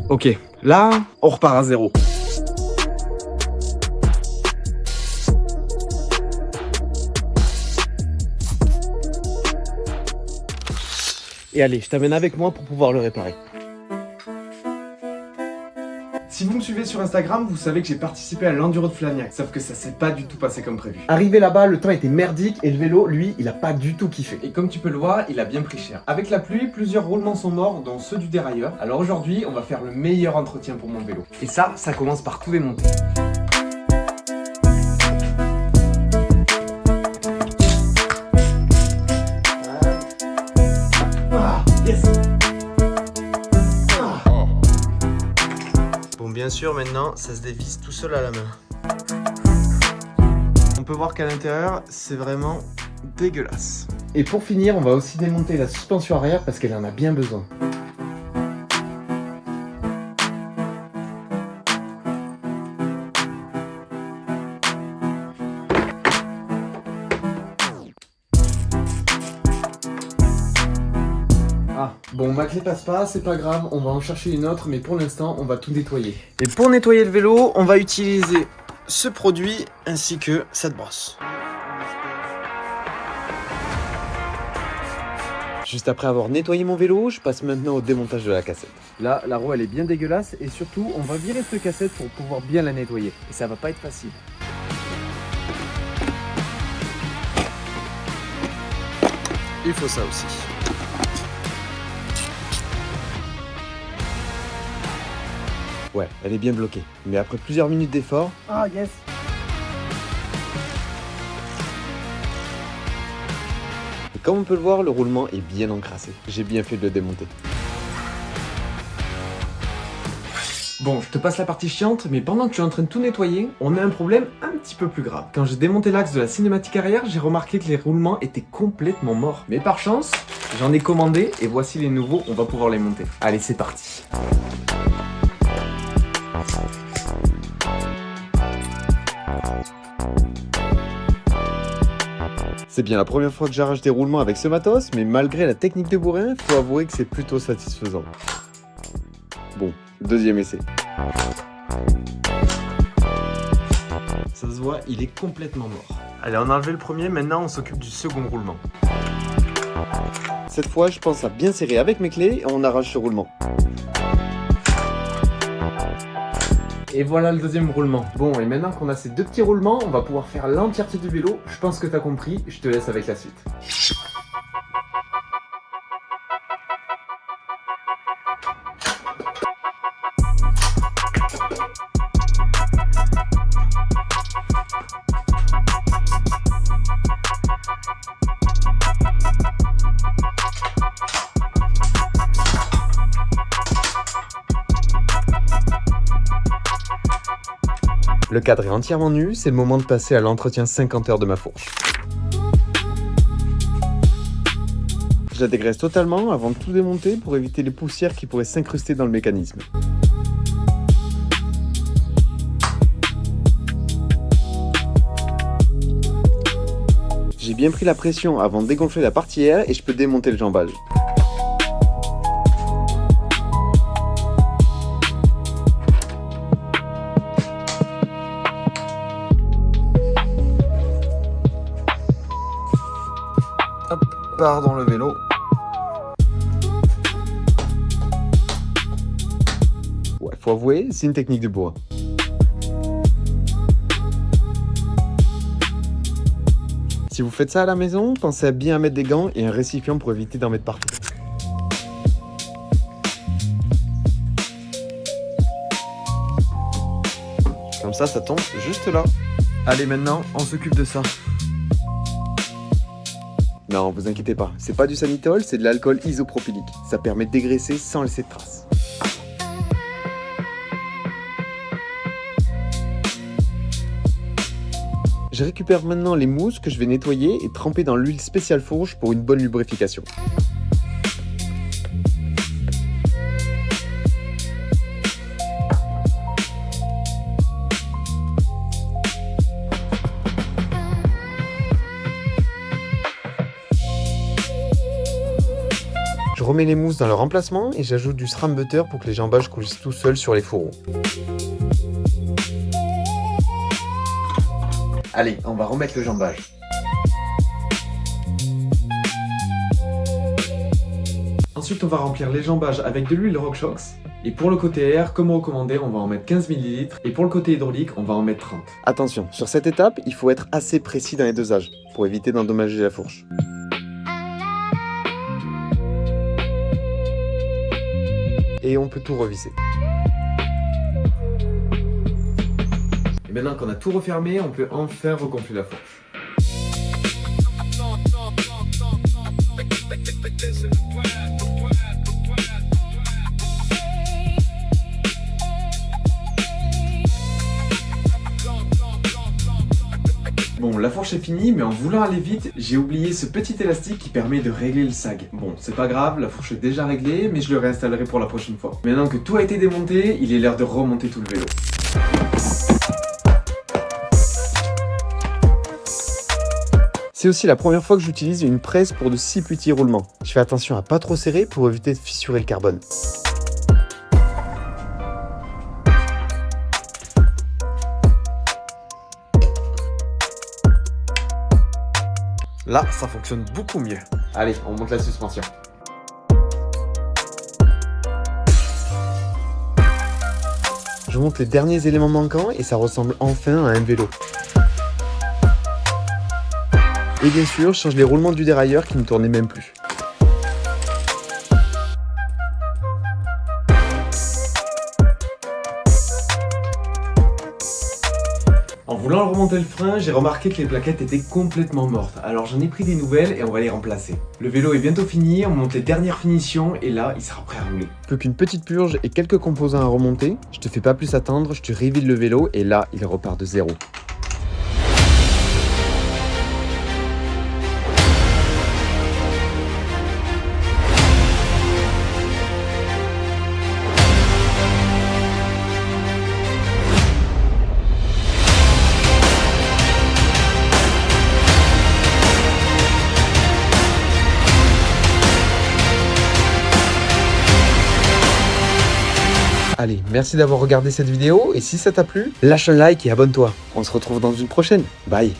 Ok, là, on repart à zéro. Et allez, je t'amène avec moi pour pouvoir le réparer. Si vous me suivez sur Instagram, vous savez que j'ai participé à l'Enduro de Flagnac, sauf que ça s'est pas du tout passé comme prévu. Arrivé là-bas, le temps était merdique et le vélo, lui, il a pas du tout kiffé. Et comme tu peux le voir, il a bien pris cher. Avec la pluie, plusieurs roulements sont morts, dont ceux du dérailleur. Alors aujourd'hui, on va faire le meilleur entretien pour mon vélo. Et ça commence par tout démonter. Yes. Bon, bien sûr, maintenant, ça se dévisse tout seul à la main. On peut voir qu'à l'intérieur, c'est vraiment dégueulasse. Et pour finir, on va aussi démonter la suspension arrière parce qu'elle en a bien besoin. Ah, bon, ma clé passe pas, c'est pas grave, on va en chercher une autre, mais pour l'instant, on va tout nettoyer. Et pour nettoyer le vélo, on va utiliser ce produit ainsi que cette brosse. Juste après avoir nettoyé mon vélo, je passe maintenant au démontage de la cassette. Là, la roue elle est bien dégueulasse et surtout, on va virer cette cassette pour pouvoir bien la nettoyer. Et ça va pas être facile. Il faut ça aussi. Ouais, elle est bien bloquée. Mais après plusieurs minutes d'effort... Ah, yes! Et comme on peut le voir, le roulement est bien encrassé. J'ai bien fait de le démonter. Bon, je te passe la partie chiante, mais pendant que tu es en train de tout nettoyer, on a un problème un petit peu plus grave. Quand j'ai démonté l'axe de la cinématique arrière, j'ai remarqué que les roulements étaient complètement morts. Mais par chance, j'en ai commandé et voici les nouveaux, on va pouvoir les monter. Allez, c'est parti! C'est bien la première fois que j'arrache des roulements avec ce matos, mais malgré la technique de bourrin, faut avouer que c'est plutôt satisfaisant. Bon, deuxième essai. Ça se voit, il est complètement mort. Allez, on a enlevé le premier, maintenant on s'occupe du second roulement. Cette fois, je pense à bien serrer avec mes clés et on arrache ce roulement. Et voilà le deuxième roulement. Bon, et maintenant qu'on a ces deux petits roulements, on va pouvoir faire l'entièreté du vélo. Je pense que t'as compris, je te laisse avec la suite. Le cadre est entièrement nu, c'est le moment de passer à l'entretien 50 heures de ma fourche. Je la dégraisse totalement avant de tout démonter pour éviter les poussières qui pourraient s'incruster dans le mécanisme. J'ai bien pris la pression avant de dégonfler la partie air et je peux démonter le jambage. Hop, part dans le vélo. Ouais, faut avouer, c'est une technique de bois. Si vous faites ça à la maison, pensez à bien mettre des gants et un récipient pour éviter d'en mettre partout. Comme ça tombe juste là. Allez, maintenant, on s'occupe de ça. Non, vous inquiétez pas, c'est pas du sanitol, c'est de l'alcool isopropylique. Ça permet de dégraisser sans laisser de traces. Je récupère maintenant les mousses que je vais nettoyer et tremper dans l'huile spéciale fourche pour une bonne lubrification. Je Je remets les mousses dans leur emplacement et j'ajoute du SRAM butter pour que les jambages coulissent tout seuls sur les fourreaux. Allez, on va remettre le jambage. Ensuite, on va remplir les jambages avec de l'huile RockShox. Et pour le côté air, comme recommandé, on va en mettre 15 ml. Et pour le côté hydraulique, on va en mettre 30. Attention, sur cette étape, il faut être assez précis dans les dosages pour éviter d'endommager la fourche. Et on peut tout revisser. Et maintenant qu'on a tout refermé, on peut enfin regonfler la fourche. Bon, la fourche est finie, mais en voulant aller vite, j'ai oublié ce petit élastique qui permet de régler le sag. Bon, c'est pas grave, la fourche est déjà réglée, mais je le réinstallerai pour la prochaine fois. Maintenant que tout a été démonté, il est l'heure de remonter tout le vélo. C'est aussi la première fois que j'utilise une presse pour de si petits roulements. Je fais attention à pas trop serrer pour éviter de fissurer le carbone. Là, ça fonctionne beaucoup mieux. Allez, on monte la suspension. Je monte les derniers éléments manquants et ça ressemble enfin à un vélo. Et bien sûr, je change les roulements du dérailleur qui ne tournaient même plus. En voulant remonter le frein, j'ai remarqué que les plaquettes étaient complètement mortes. Alors j'en ai pris des nouvelles et on va les remplacer. Le vélo est bientôt fini, on monte les dernières finitions et là, il sera prêt à rouler. Plus qu'une petite purge et quelques composants à remonter. Je te fais pas plus attendre, je te révide le vélo et là, il repart de zéro. Allez, merci d'avoir regardé cette vidéo et si ça t'a plu, lâche un like et abonne-toi. On se retrouve dans une prochaine. Bye.